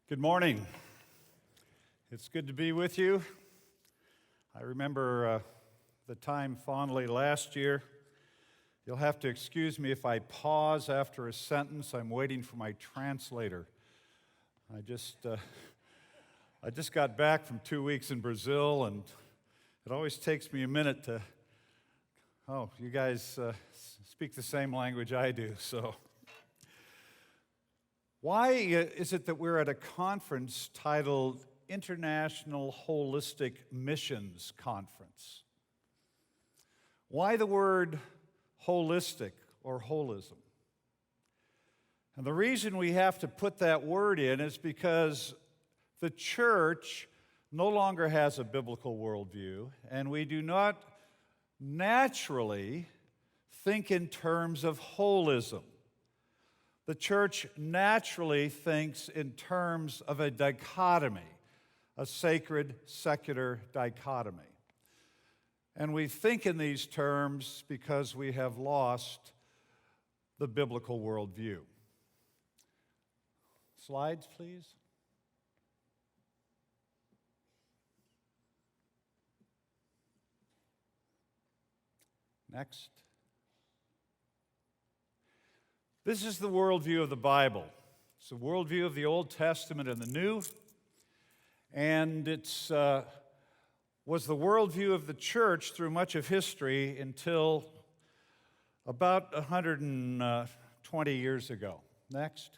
Good morning. It's good to be with you. I remember the time fondly last year. You'll have to excuse me if I pause after a sentence. I'm waiting for my translator. I just got back from 2 weeks in Brazil, and it always takes me a minute to, you guys speak the same language I do, so. Why is it that we're at a conference titled International Wholistic Missions Conference? Why the word holistic or holism? And the reason we have to put that word in is because the church no longer has a biblical worldview, and we do not naturally think in terms of holism. The church naturally thinks in terms of a dichotomy, a sacred, secular dichotomy. And we think in these terms because we have lost the biblical worldview. Slides, please. Next. This is the worldview of the Bible. It's the worldview of the Old Testament and the New, and it's was the worldview of the church through much of history until about 120 years ago. Next.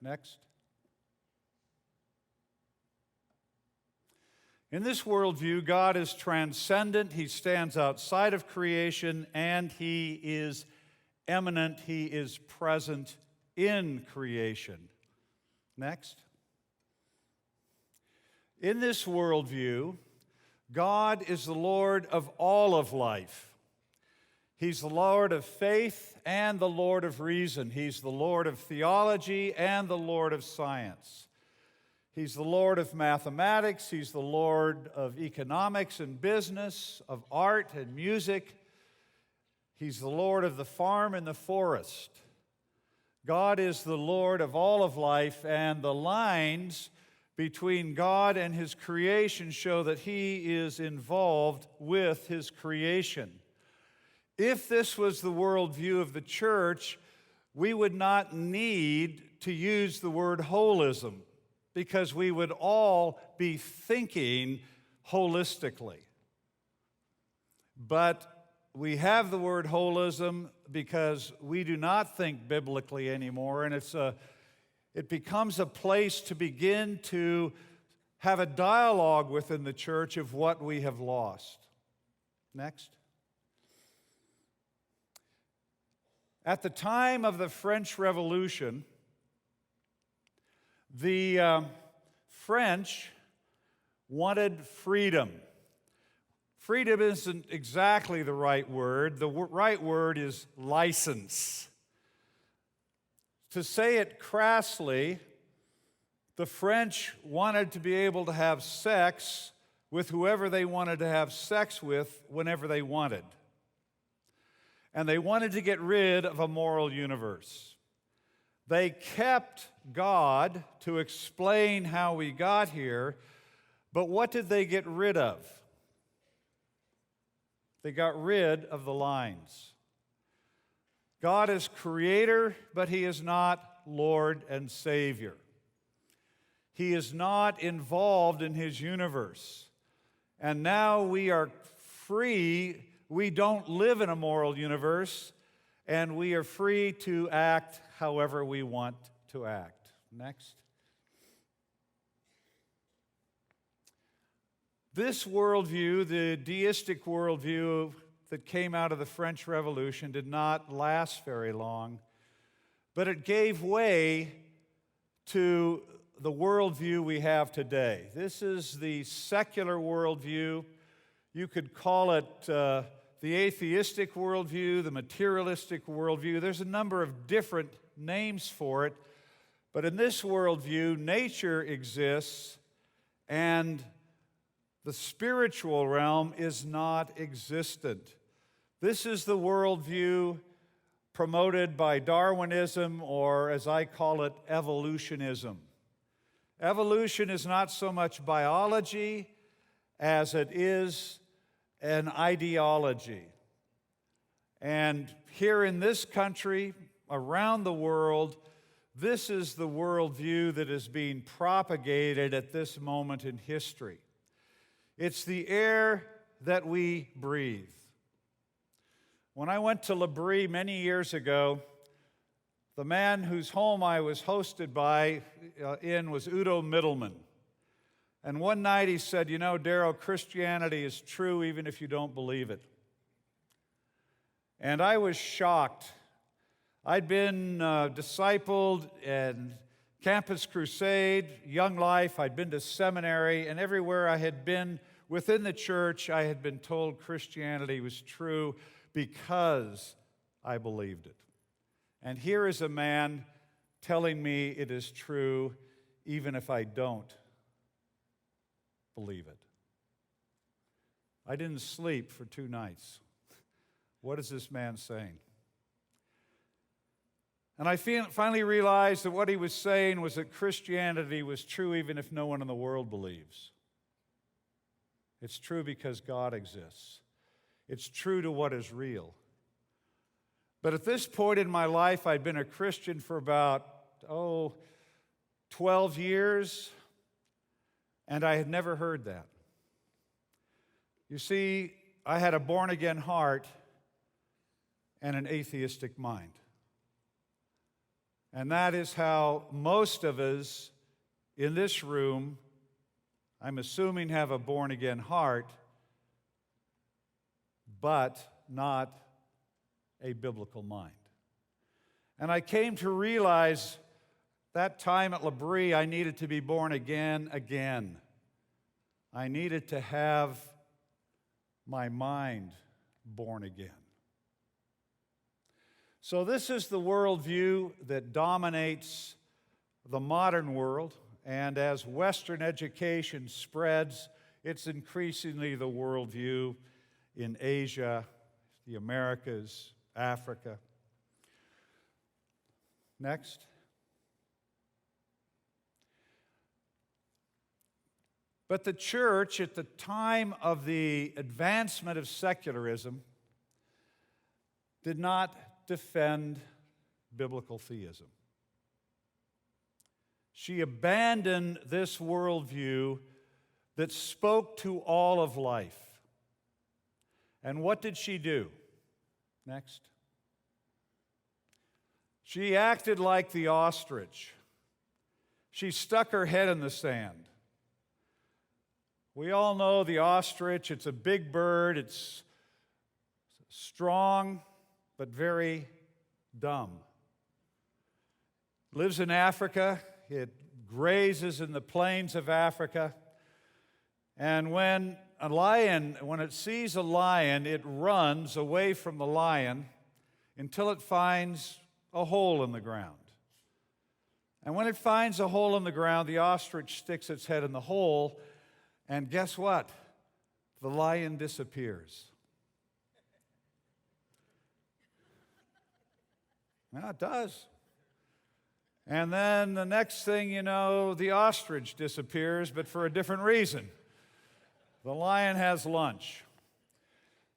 Next. In this worldview, God is transcendent, He stands outside of creation, and He is immanent, He is present in creation. Next. In this worldview, God is the Lord of all of life. He's the Lord of faith and the Lord of reason. He's the Lord of theology and the Lord of science. He's the Lord of mathematics, He's the Lord of economics and business, of art and music. He's the Lord of the farm and the forest. God is the Lord of all of life, and the lines between God and His creation show that He is involved with His creation. If this was the worldview of the church, we would not need to use the word holism, because we would all be thinking holistically. But we have the word holism because we do not think biblically anymore, and it becomes a place to begin to have a dialogue within the church of what we have lost. Next. At the time of the French Revolution, the French wanted freedom. Freedom isn't exactly the right word. The right word is license. To say it crassly, the French wanted to be able to have sex with whoever they wanted to have sex with whenever they wanted. And they wanted to get rid of a moral universe. They kept God to explain how we got here, but what did they get rid of? They got rid of the lines. God is creator, but He is not Lord and Savior. He is not involved in His universe. And now we are free. We don't live in a moral universe, and we are free to act however we want to act. Next. This worldview, the deistic worldview that came out of the French Revolution, did not last very long, but it gave way to the worldview we have today. This is the secular worldview. You could call it the atheistic worldview, the materialistic worldview. There's a number of different names for it, but in this worldview, nature exists and the spiritual realm is not existent. This is the worldview promoted by Darwinism, or as I call it, evolutionism. Evolution is not so much biology as it is an ideology. And here in this country, around the world, this is the worldview that is being propagated at this moment in history. It's the air that we breathe. When I went to L'Abri many years ago, the man whose home I was hosted in was Udo Mittelman. And one night he said, "You know, Darrow, Christianity is true even if you don't believe it." And I was shocked. I'd been discipled in Campus Crusade, Young Life. I'd been to seminary, and everywhere I had been within the church, I had been told Christianity was true because I believed it. And here is a man telling me it is true even if I don't believe it. I didn't sleep for 2 nights. What is this man saying? And I finally realized that what he was saying was that Christianity was true even if no one in the world believes. It's true because God exists. It's true to what is real. But at this point in my life, I'd been a Christian for about, 12 years, and I had never heard that. You see, I had a born-again heart and an atheistic mind. And that is how most of us in this room, I'm assuming, have a born-again heart, but not a biblical mind. And I came to realize that time at L'Abri, I needed to be born again. I needed to have my mind born again. So this is the worldview that dominates the modern world, and as Western education spreads, it's increasingly the worldview in Asia, the Americas, Africa. Next. But the church, at the time of the advancement of secularism, did not defend biblical theism. She abandoned this worldview that spoke to all of life. And what did she do? Next. She acted like the ostrich. She stuck her head in the sand. We all know the ostrich. It's a big bird. It's strong, but very dumb. Lives in Africa. It grazes in the plains of Africa. And when it sees a lion, it runs away from the lion until it finds a hole in the ground. And when it finds a hole in the ground, the ostrich sticks its head in the hole, and guess what? The lion disappears. Well, it does. And then the next thing you know, the ostrich disappears, but for a different reason. The lion has lunch.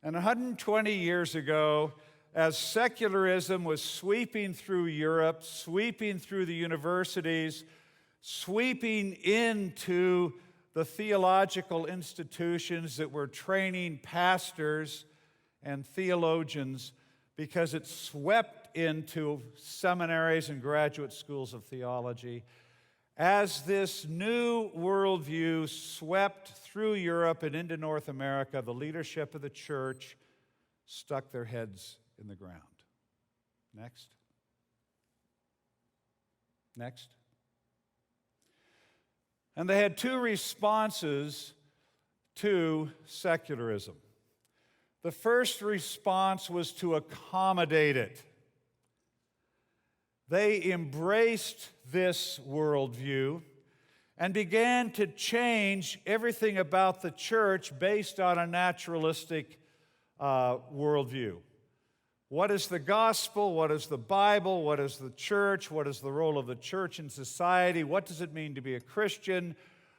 And 120 years ago, as secularism was sweeping through Europe, sweeping through the universities, sweeping into the theological institutions that were training pastors and theologians, because it swept into seminaries and graduate schools of theology. As this new worldview swept through Europe and into North America, the leadership of the church stuck their heads in the ground. Next. Next. And they had 2 responses to secularism. The first response was to accommodate it. They embraced this worldview and began to change everything about the church based on a naturalistic worldview. What is the gospel? What is the Bible? What is the church? What is the role of the church in society? What does it mean to be a Christian?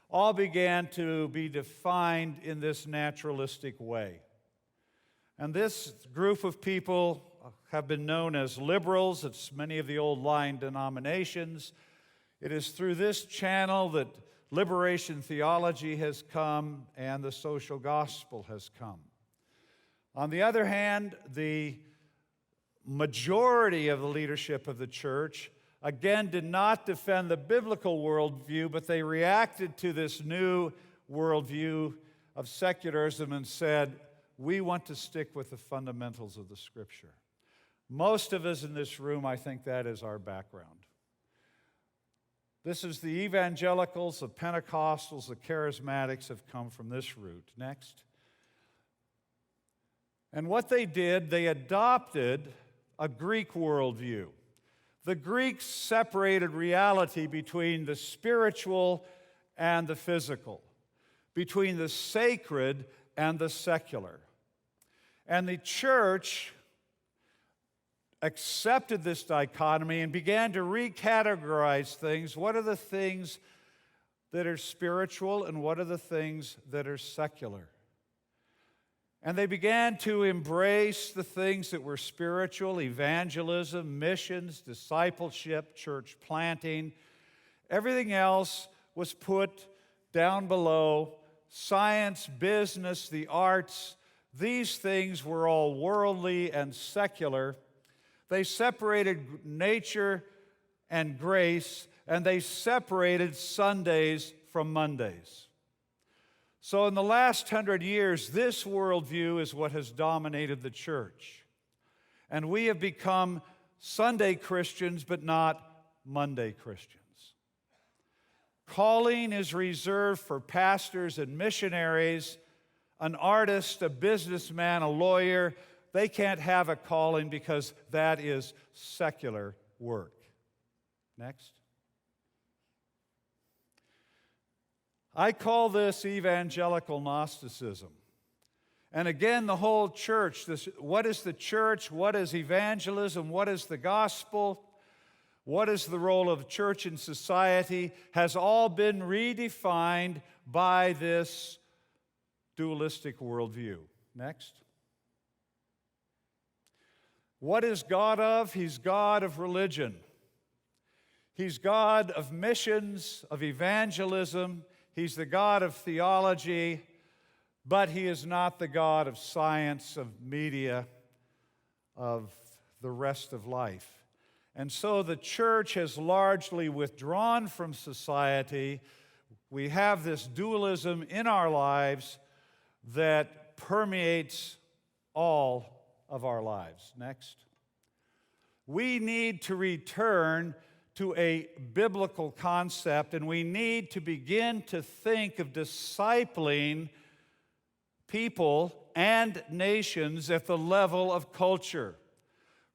All began to be defined in this naturalistic way. And this group of people have been known as liberals. It's many of the old line denominations. It is through this channel that liberation theology has come and the social gospel has come. On the other hand, the majority of the leadership of the church, again, did not defend the biblical worldview, but they reacted to this new worldview of secularism and said, we want to stick with the fundamentals of the Scripture. Most of us in this room, I think that is our background. This is the evangelicals, the Pentecostals, the charismatics have come from this root. Next. And what they did, they adopted a Greek worldview. The Greeks separated reality between the spiritual and the physical, between the sacred and the secular. And the church accepted this dichotomy and began to recategorize things. What are the things that are spiritual and what are the things that are secular? And they began to embrace the things that were spiritual: evangelism, missions, discipleship, church planting. Everything else was put down below. Science, business, the arts, these things were all worldly and secular. They separated nature and grace, and they separated Sundays from Mondays. So in the last 100 years, this worldview is what has dominated the church. And we have become Sunday Christians, but not Monday Christians. Calling is reserved for pastors and missionaries. An artist, a businessman, a lawyer, they can't have a calling because that is secular work. Next. I call this evangelical Gnosticism. And again, the whole church, what is the church? What is evangelism? What is the gospel? What is the role of church in society? Has all been redefined by this dualistic worldview. Next. What is God of? He's God of religion. He's God of missions, of evangelism. He's the God of theology, but He is not the God of science, of media, of the rest of life. And so the church has largely withdrawn from society. We have this dualism in our lives that permeates all of our lives. Next. We need to return to a biblical concept, and we need to begin to think of discipling people and nations at the level of culture.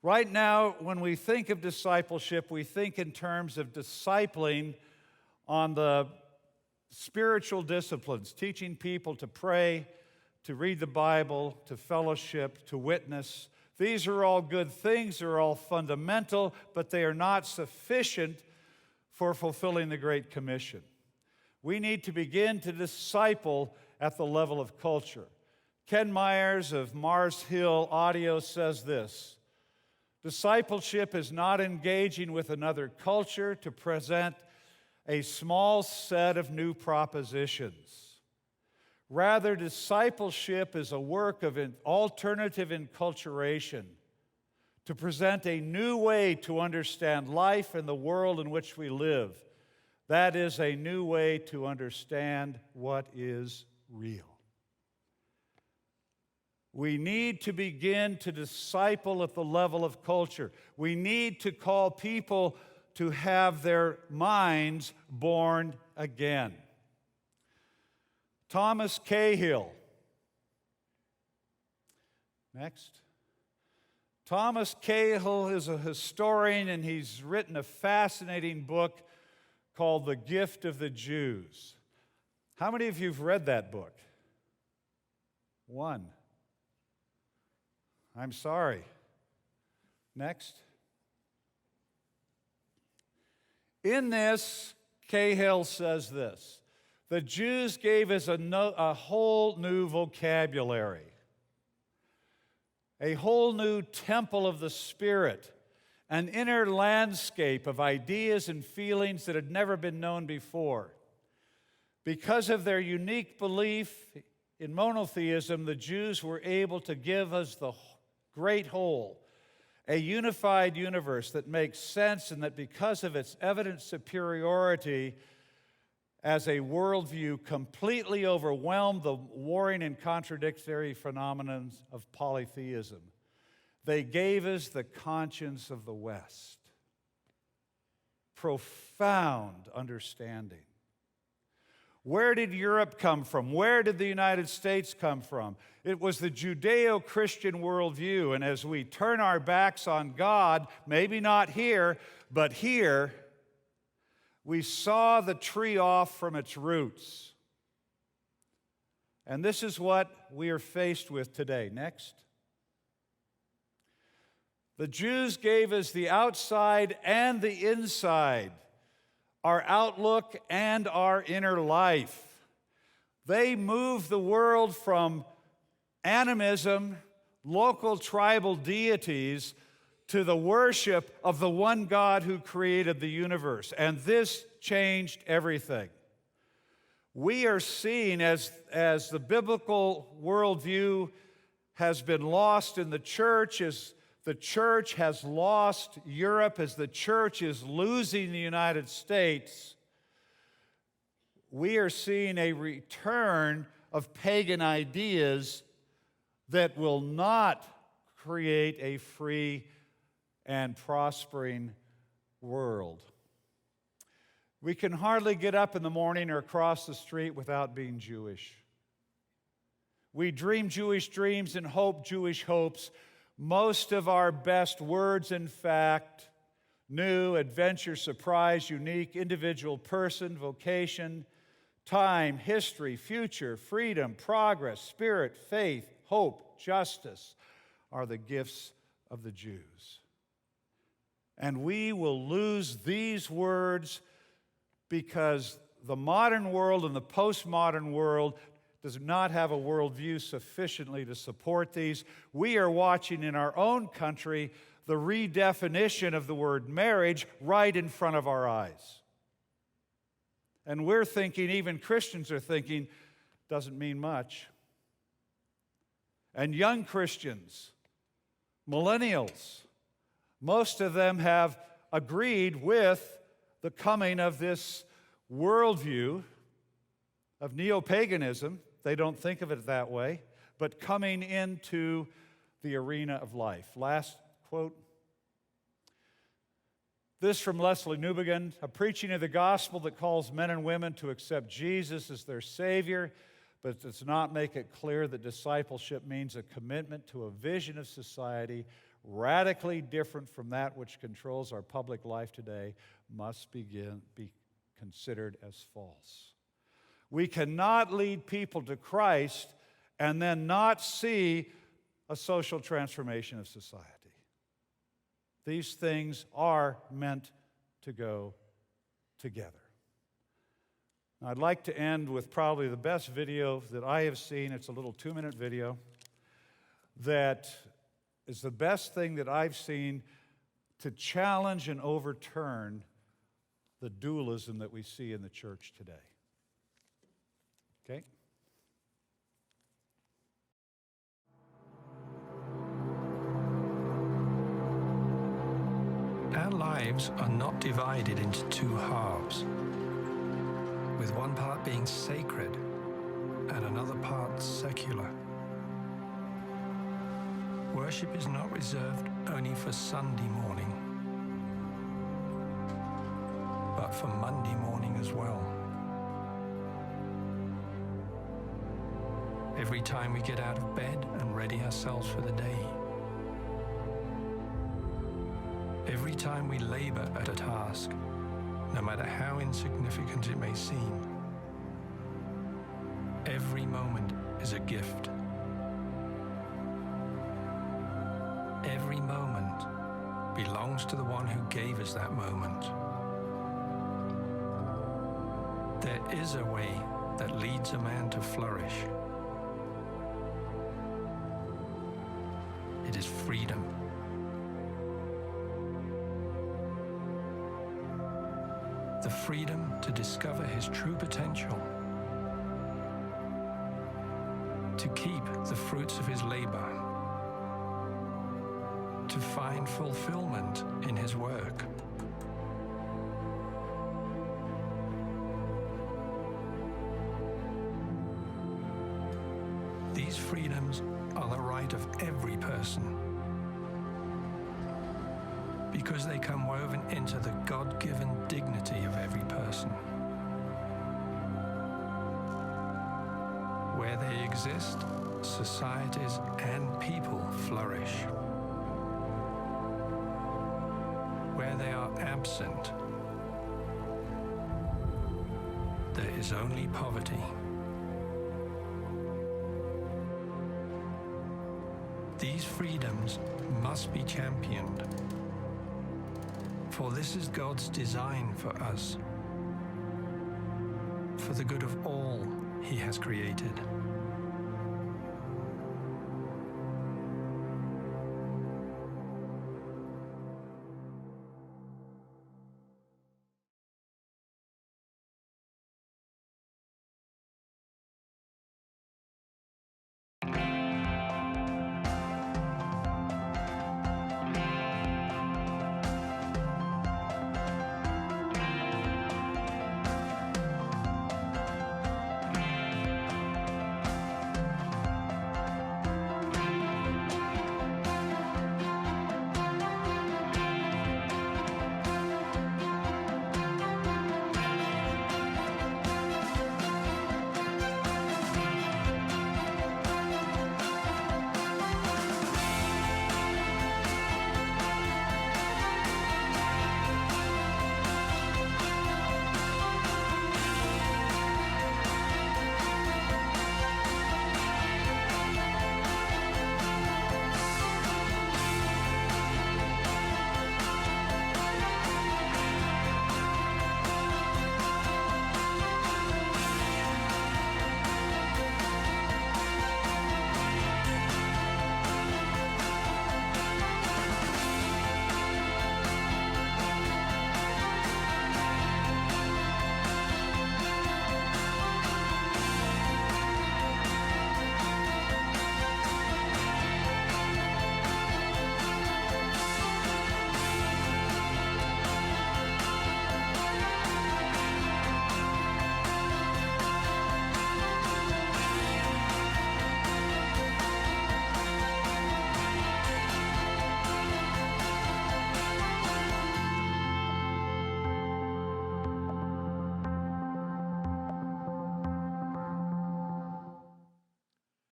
Right now, when we think of discipleship, we think in terms of discipling on the spiritual disciplines, teaching people to pray, to read the Bible, to fellowship, to witness. These are all good things, they're all fundamental, but they are not sufficient for fulfilling the Great Commission. We need to begin to disciple at the level of culture. Ken Myers of Mars Hill Audio says this: discipleship is not engaging with another culture to present a small set of new propositions. Rather, discipleship is a work of alternative enculturation to present a new way to understand life and the world in which we live. That is a new way to understand what is real. We need to begin to disciple at the level of culture. We need to call people to have their minds born again. Thomas Cahill. Next. Thomas Cahill is a historian, and he's written a fascinating book called The Gift of the Jews. How many of you have read that book? One. I'm sorry. Next. In this, Cahill says this: the Jews gave us a whole new vocabulary, a whole new temple of the Spirit, an inner landscape of ideas and feelings that had never been known before. Because of their unique belief in monotheism, the Jews were able to give us the great whole, a unified universe that makes sense, and that because of its evident superiority as a worldview completely overwhelmed the warring and contradictory phenomena of polytheism. They gave us the conscience of the West. Profound understanding. Where did Europe come from? Where did the United States come from? It was the Judeo-Christian worldview, and as we turn our backs on God, maybe not here, but here, we saw the tree off from its roots. And this is what we are faced with today. Next. The Jews gave us the outside and the inside, our outlook and our inner life. They moved the world from animism, local tribal deities, to the worship of the one God who created the universe. And this changed everything. We are seeing, as the biblical worldview has been lost in the church, as the church has lost Europe, as the church is losing the United States, we are seeing a return of pagan ideas that will not create a free and prospering world. We can hardly get up in the morning or cross the street without being Jewish. We dream Jewish dreams and hope Jewish hopes. Most of our best words, in fact, new, adventure, surprise, unique, individual, person, vocation, time, history, future, freedom, progress, spirit, faith, hope, justice, are the gifts of the Jews. And we will lose these words because the modern world and the postmodern world does not have a worldview sufficiently to support these. We are watching in our own country the redefinition of the word marriage right in front of our eyes. And we're thinking, even Christians are thinking, doesn't mean much. And young Christians, millennials, most of them have agreed with the coming of this worldview of neo-paganism. They don't think of it that way, but coming into the arena of life. Last quote. This from Leslie Newbegin: a preaching of the gospel that calls men and women to accept Jesus as their Savior, but does not make it clear that discipleship means a commitment to a vision of society radically different from that which controls our public life today, must be considered as false. We cannot lead people to Christ and then not see a social transformation of society. These things are meant to go together. Now, I'd like to end with probably the best video that I have seen. It's a little 2-minute video that is the best thing that I've seen to challenge and overturn the dualism that we see in the church today. Okay? Our lives are not divided into two halves, with one part being sacred and another part secular. Worship is not reserved only for Sunday morning, but for Monday morning as well. Every time we get out of bed and ready ourselves for the day. Every time we labor at a task, no matter how insignificant it may seem. Every moment is a gift. Every moment belongs to the one who gave us that moment. There is a way that leads a man to flourish. It is freedom. The freedom to discover his true potential, to keep the fruits of his labor, to find fulfillment in his work. These freedoms are the right of every person, because they come woven into the God-given dignity of every person. Where they exist, societies and people flourish. Where they are absent, there is only poverty. These freedoms must be championed, for this is God's design for us, for the good of all He has created.